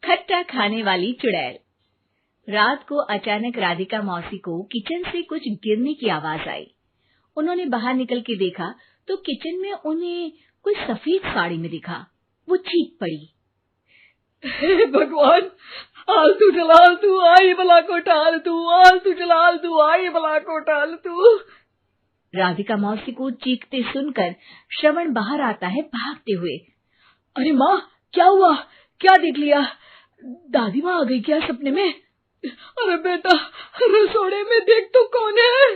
खट्टा खाने वाली चुड़ैल। रात को अचानक राधिका मौसी को किचन से कुछ गिरने की आवाज आई। उन्होंने बाहर निकल के देखा तो किचन में उन्हें कोई सफेद साड़ी में दिखा। वो चीख पड़ी, हे भगवान, आलतू जलाल तू आई भला को टाल तू, आलतू जलाल तू आई भला को टाल तू। राधिका मौसी को चीखते सुनकर श्रवण बाहर आता है भागते हुए। अरे माँ, क्या हुआ? क्या देख लिया? दादी माँ आ गई क्या सपने में? अरे बेटा, रसोड़े में देख तो कौन है?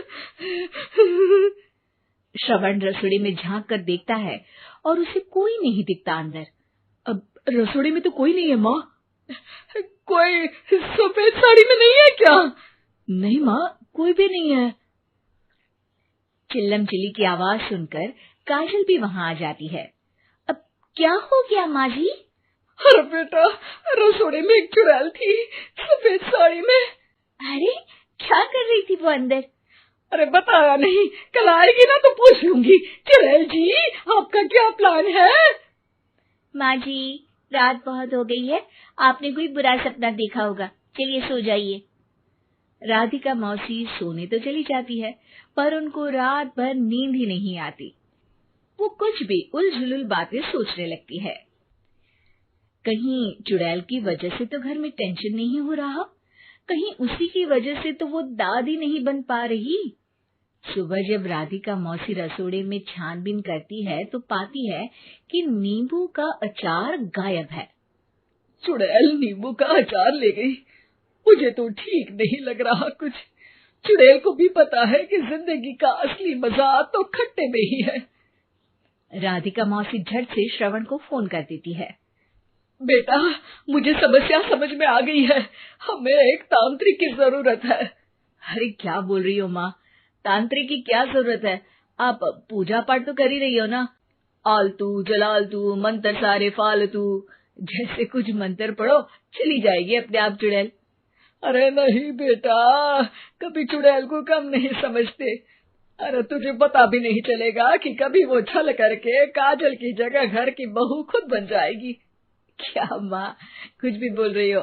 श्रवण रसोड़े में झांक कर देखता है और उसे कोई नहीं दिखता अंदर। अब रसोड़े में तो कोई नहीं है माँ। कोई सफेद साड़ी में नहीं है क्या? नहीं माँ, कोई भी नहीं है। चिल्लम चिल्ली की आवाज सुनकर काजल भी वहां आ जाती है। अब क्या हो गया माँ जी? अरे बेटा, रसोड़े में एक चुड़ैल थी सफेद साड़ी में। अरे क्या कर रही थी वो अंदर? अरे बताया नहीं, कल आएगी ना तो पूछ लूंगी। चुड़ैल जी, आपका क्या प्लान है? माँ जी, रात बहुत हो गई है, आपने कोई बुरा सपना देखा होगा, चलिए सो जाइए। राधिका मौसी सोने तो चली जाती है, पर उनको रात भर नींद ही नहीं आती। वो कुछ भी उलझुल बातें सोचने लगती है। कहीं चुड़ैल की वजह से तो घर में टेंशन नहीं हो रहा, कहीं उसी की वजह से तो वो दादी नहीं बन पा रही। सुबह जब राधिका मौसी रसोड़े में छानबीन करती है तो पाती है कि नींबू का अचार गायब है। चुड़ैल नींबू का अचार ले गई, मुझे तो ठीक नहीं लग रहा कुछ। चुड़ैल को भी पता है कि जिंदगी का असली मजा तो खट्टे में ही है। राधिका मौसी झट से श्रवण को फोन कर देती है। बेटा, मुझे समस्या समझ में आ गई है, हमें एक तांत्रिक की जरूरत है। अरे क्या बोल रही हो माँ, तांत्रिक की क्या जरूरत है? आप पूजा पाठ तो कर ही रही हो ना। आलतू जलालतू मंत्र सारे फालतू जैसे कुछ मंत्र पढ़ो, चली जाएगी अपने आप चुड़ैल। अरे नहीं बेटा, कभी चुड़ैल को कम नहीं समझते। अरे तुझे पता भी नहीं चलेगा कि कभी वो छल करके काजल की जगह घर की बहू खुद बन जाएगी। क्या माँ, कुछ भी बोल रही हो?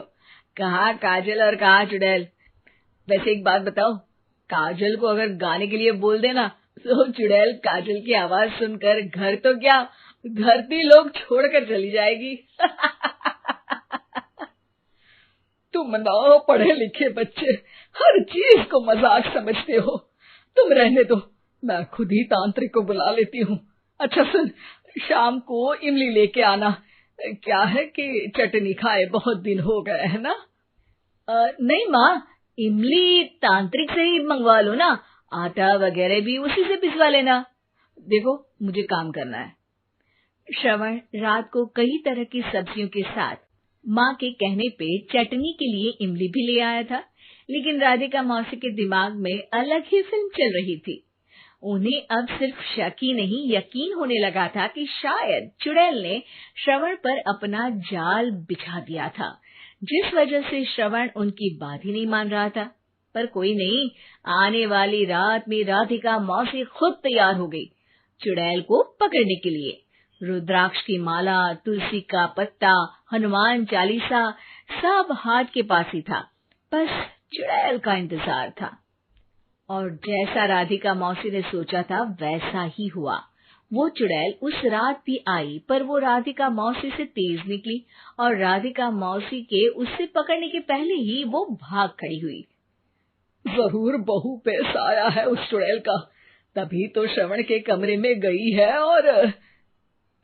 कहाँ काजल और कहाँ चुड़ैल? वैसे एक बात बताओ, काजल को अगर गाने के लिए बोल देना तो चुड़ैल काजल की आवाज सुनकर घर तो क्या, धरती लोग छोड़कर चली जाएगी। तुम ना पढ़े लिखे बच्चे हर चीज को मजाक समझते हो। तुम रहने दो, मैं खुद ही तांत्रिक को बुला लेती हूँ। अच्छा सुन, शाम को इमली लेके आना। क्या है कि चटनी खाए बहुत दिन हो गए है ना? नहीं माँ, इमली तांत्रिक से ही मंगवा लो ना, आटा वगैरह भी उसी से पिसवा लेना। देखो मुझे काम करना है। श्रवण रात को कई तरह की सब्जियों के साथ माँ के कहने पे चटनी के लिए इमली भी ले आया था, लेकिन राधिका मौसी के दिमाग में अलग ही फिल्म चल रही थी। उन्हें अब सिर्फ शक ही नहीं यकीन होने लगा था कि शायद चुड़ैल ने श्रवण पर अपना जाल बिछा दिया था, जिस वजह से श्रवण उनकी बात ही नहीं मान रहा था। पर कोई नहीं, आने वाली रात में राधिका मौसी खुद तैयार हो गई चुड़ैल को पकड़ने के लिए। रुद्राक्ष की माला, तुलसी का पत्ता, हनुमान चालीसा सब हाथ के पास ही था, बस चुड़ैल का इंतजार था। और जैसा राधिका मौसी ने सोचा था वैसा ही हुआ। वो चुड़ैल उस रात भी आई, पर वो राधिका मौसी से तेज निकली और राधिका मौसी के उससे पकड़ने के पहले ही वो भाग खड़ी हुई। जरूर बहू पे साया है उस चुड़ैल का, तभी तो श्रवण के कमरे में गई है। और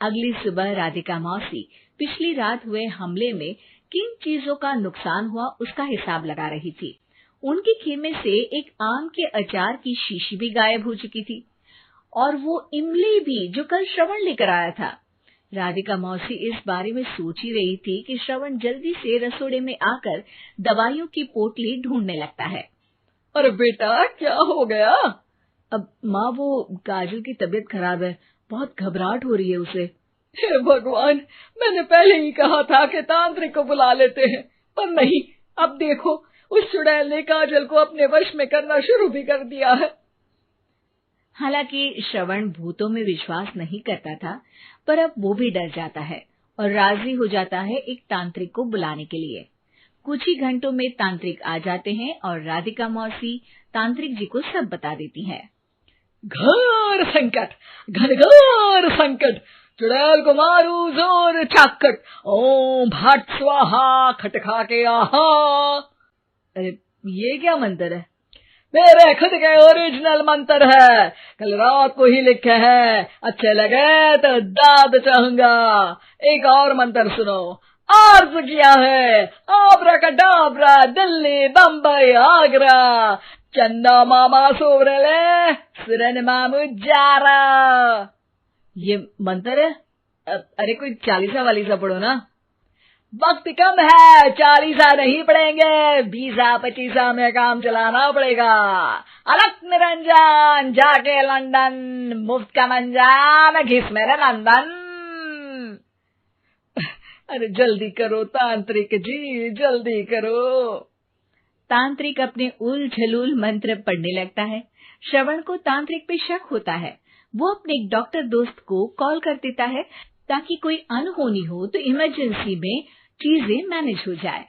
अगली सुबह राधिका मौसी पिछली रात हुए हमले में किन चीजों का नुकसान हुआ उसका हिसाब लगा रही थी। उनके खेमे से एक आम के अचार की शीशी भी गायब हो चुकी थी, और वो इमली भी जो कल श्रवण लेकर आया था। राधिका मौसी इस बारे में सोच ही रही थी कि श्रवण जल्दी से रसोड़े में आकर दवाइयों की पोटली ढूंढने लगता है। अरे बेटा, क्या हो गया? अब माँ, वो काजल की तबीयत खराब है, बहुत घबराहट हो रही है उसे। हे भगवान, मैंने पहले ही कहा था कि तांत्रिक को बुला लेते हैं, पर नहीं, अब देखो उस चुड़ैल ने काजल को अपने वश में करना शुरू भी कर दिया है। हालांकि श्रवण भूतों में विश्वास नहीं करता था, पर अब वो भी डर जाता है और राजी हो जाता है एक तांत्रिक को बुलाने के लिए। कुछ ही घंटों में तांत्रिक आ जाते हैं और राधिका मौसी तांत्रिक जी को सब बता देती है। घोर संकट, घनघोर संकट, चुड़ैल को मारू जोर चाकट, ओम भट स्वाहा खटखा के आहा। अरे ये क्या मंत्र है? मेरे खुद के ओरिजिनल मंत्र है, कल रात को ही लिखे हैं, अच्छे लगे तो दाद चाहूंगा। एक और मंत्र सुनो। अर्ज किया है आब्राकडाब्रा, दिल्ली बम्बई आगरा, चंदा मामा सोवरले सुरन मामू जारा। ये मंत्र है? अरे कोई 40 वालीसा पढ़ो ना। वक्त कम है, 40 नहीं पड़ेंगे, 20-25 में काम चलाना पड़ेगा। अलग निरंजन जाके लंदन, मुफ्त का मंजान घिस मेरे नंदन। अरे जल्दी करो तांत्रिक जी, जल्दी करो। तांत्रिक अपने उल झलूल मंत्र पढ़ने लगता है। श्रवण को तांत्रिक पे शक होता है। वो अपने एक डॉक्टर दोस्त को कॉल कर देता है ताकि कोई अनहोनी हो तो इमरजेंसी में चीजें मैनेज हो जाए।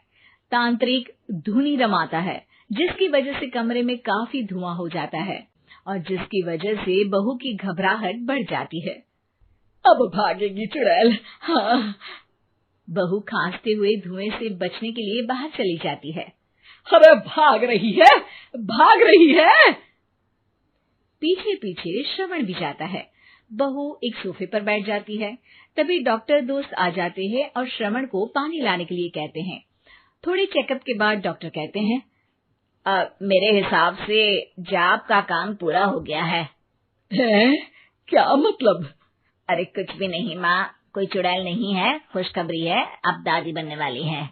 तांत्रिक धुनी रमाता है, जिसकी वजह से कमरे में काफी धुआं हो जाता है और जिसकी वजह से बहू की घबराहट बढ़ जाती है। अब भागेगी चुड़ैल। हाँ। बहू खांसते हुए धुएं से बचने के लिए बाहर चली जाती है। अरे भाग रही है, भाग रही है। पीछे पीछे श्रवण भी जाता है। बहू एक सोफे पर बैठ जाती है। तभी डॉक्टर दोस्त आ जाते हैं और श्रवण को पानी लाने के लिए कहते हैं। थोड़े चेकअप के बाद डॉक्टर कहते हैं, मेरे हिसाब से जाप का काम पूरा हो गया है। क्या मतलब? अरे कुछ भी नहीं माँ, कोई चुड़ैल नहीं है, खुशखबरी है, अब दादी बनने वाली है।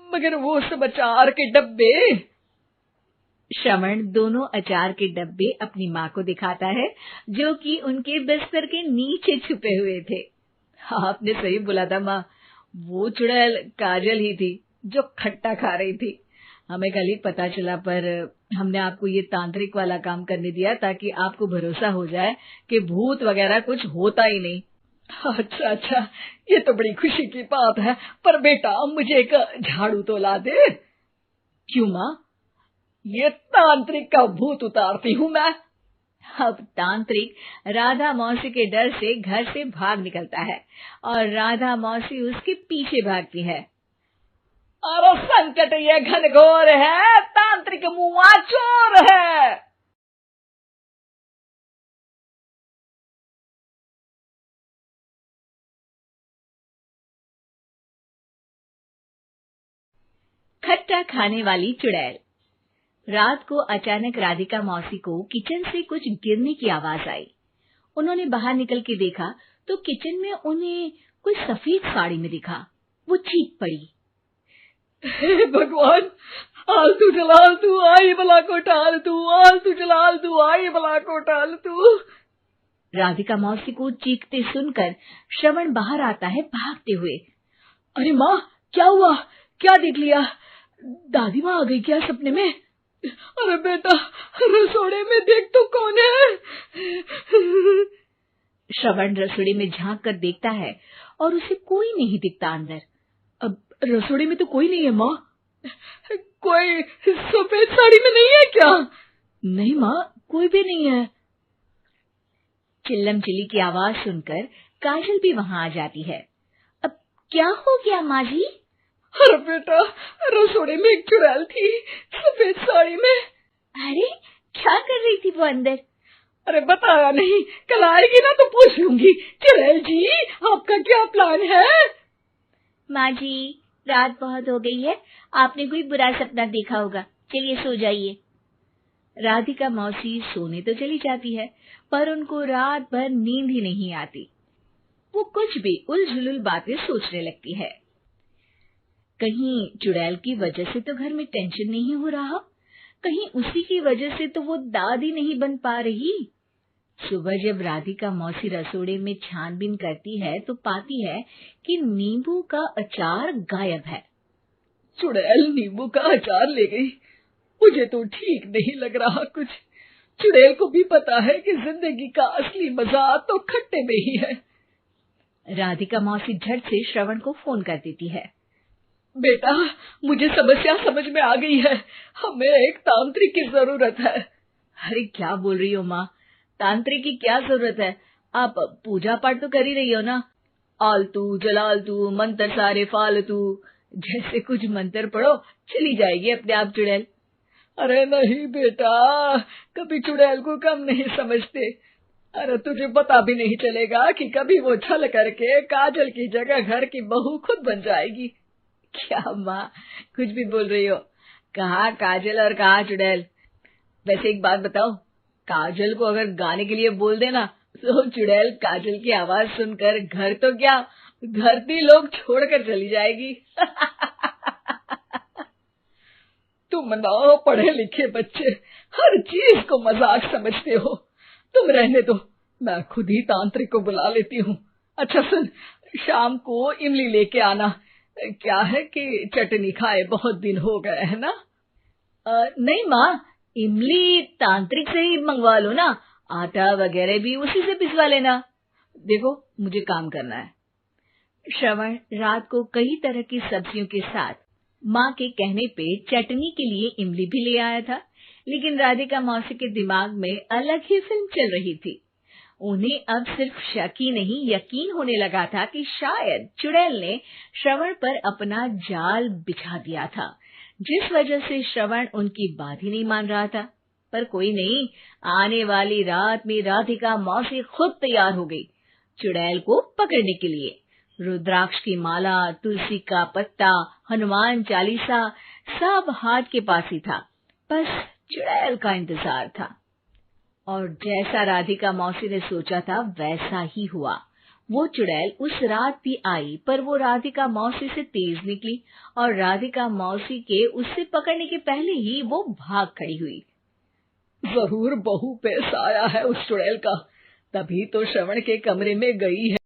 मगर वो सब अचार के डब्बे। श्रवण दोनों अचार के डब्बे अपनी माँ को दिखाता है, जो कि उनके बिस्तर के नीचे छुपे हुए थे। आपने सही बोला था माँ, वो चुड़ैल काजल ही थी जो खट्टा खा रही थी। हमें कल ही पता चला, पर हमने आपको ये तांत्रिक वाला काम करने दिया ताकि आपको भरोसा हो जाए कि भूत वगैरह कुछ होता ही नहीं। अच्छा अच्छा, ये तो बड़ी खुशी की बात है, पर बेटा मुझे एक झाड़ू तो ला दे। क्यों माँ? ये तांत्रिक का भूत उतारती हूँ मैं। अब तांत्रिक राधा मौसी के डर से घर से भाग निकलता है और राधा मौसी उसके पीछे भागती है। अरे संकट ये घनघोर है, तांत्रिक मुआ चोर है। खट्टा खाने वाली चुड़ैल। रात को अचानक राधिका मौसी को किचन से कुछ गिरने की आवाज आई। उन्होंने बाहर निकल के देखा तो किचन में उन्हें कोई सफेद साड़ी में दिखा। वो चीख पड़ी, हे भगवान, आलतू जलाल तू आई बला को टाल तू, आलतू जलाल तू आई बला को टाल तू। राधिका मौसी को चीखते सुनकर श्रवण बाहर आता है भागते हुए। अरे माँ, क्या हुआ? क्या देख लिया? दादी माँ आ गई क्या सपने में? अरे बेटा, रसोड़े में देख तो कौन है? श्रवण रसोड़े में झांक कर देखता है और उसे कोई नहीं दिखता अंदर। अब रसोड़े में तो कोई नहीं है माँ। कोई सफेद साड़ी में नहीं है क्या? नहीं माँ, कोई भी नहीं है। चिल्लम चिल्ली की आवाज सुनकर काजल भी वहां आ जाती है। अब क्या हो गया माँ जी? अरे बेटा, रसोड़े में एक चुड़ैल थी सफेद साड़ी में। अरे क्या कर रही थी वो अंदर? अरे बताया नहीं, कल आएगी ना तो पूछ लूंगी। चुड़ैल जी, आपका क्या प्लान है? माँ जी, रात बहुत हो गई है, आपने कोई बुरा सपना देखा होगा, चलिए सो जाइए। राधिका मौसी सोने तो चली जाती है, पर उनको रात भर नींद ही नहीं आती। वो कुछ भी उलझुल बातें सोचने लगती है। कहीं चुड़ैल की वजह से तो घर में टेंशन नहीं हो रहा, कहीं उसी की वजह से तो वो दादी नहीं बन पा रही। सुबह जब राधिका मौसी रसोड़े में छानबीन करती है तो पाती है कि नींबू का अचार गायब है। चुड़ैल नींबू का अचार ले गई, मुझे तो ठीक नहीं लग रहा कुछ। चुड़ैल को भी पता है कि जिंदगी का असली मजा तो खट्टे में ही है। राधिका मौसी झट से श्रवण को फोन कर देती है। बेटा, मुझे समस्या समझ में आ गई है। हमें एक तांत्रिक की जरूरत है। अरे क्या बोल रही हो माँ, तांत्रिक की क्या जरूरत है? आप पूजा पाठ तो कर ही रही हो ना। आलतू जलालतू मंत्र सारे फालतू जैसे कुछ मंत्र पढ़ो, चली जाएगी अपने आप चुड़ैल। अरे नहीं बेटा, कभी चुड़ैल को कम नहीं समझते। अरे तुझे पता भी नहीं चलेगा कि कभी वो छल करके काजल की जगह घर की बहू खुद बन जाएगी। क्या माँ, कुछ भी बोल रही हो? कहाँ काजल और कहाँ चुड़ैल। वैसे एक बात बताओ, काजल को अगर गाने के लिए बोल देना तो चुड़ैल काजल की आवाज सुनकर घर तो क्या, धरती लोग छोड़कर चली जाएगी। तुम ना पढ़े लिखे बच्चे हर चीज को मजाक समझते हो। तुम रहने दो, मैं खुद ही तांत्रिक को बुला लेती हूँ। अच्छा सुन, शाम को इमली लेके आना। क्या है कि चटनी खाए बहुत दिन हो गए है ना। नहीं माँ, इमली तांत्रिक से ही मंगवा लो ना, आटा वगैरह भी उसी से पिसवा लेना। देखो मुझे काम करना है। श्रवण रात को कई तरह की सब्जियों के साथ माँ के कहने पे चटनी के लिए इमली भी ले आया था, लेकिन राधिका मौसी के दिमाग में अलग ही फिल्म चल रही थी। उन्हें अब सिर्फ शक ही नहीं यकीन होने लगा था कि शायद चुड़ैल ने श्रवण पर अपना जाल बिछा दिया था, जिस वजह से श्रवण उनकी बात ही नहीं मान रहा था। पर कोई नहीं, आने वाली रात में राधिका मौसी खुद तैयार हो गई चुड़ैल को पकड़ने के लिए। रुद्राक्ष की माला, तुलसी का पत्ता, हनुमान चालीसा सब हाथ के पास ही था, बस चुड़ैल का इंतजार था। और जैसा राधिका मौसी ने सोचा था वैसा ही हुआ। वो चुड़ैल उस रात भी आई, पर वो राधिका मौसी से तेज निकली और राधिका मौसी के उससे पकड़ने के पहले ही वो भाग खड़ी हुई। जरूर बहू पे साया है उस चुड़ैल का, तभी तो श्रवण के कमरे में गई है।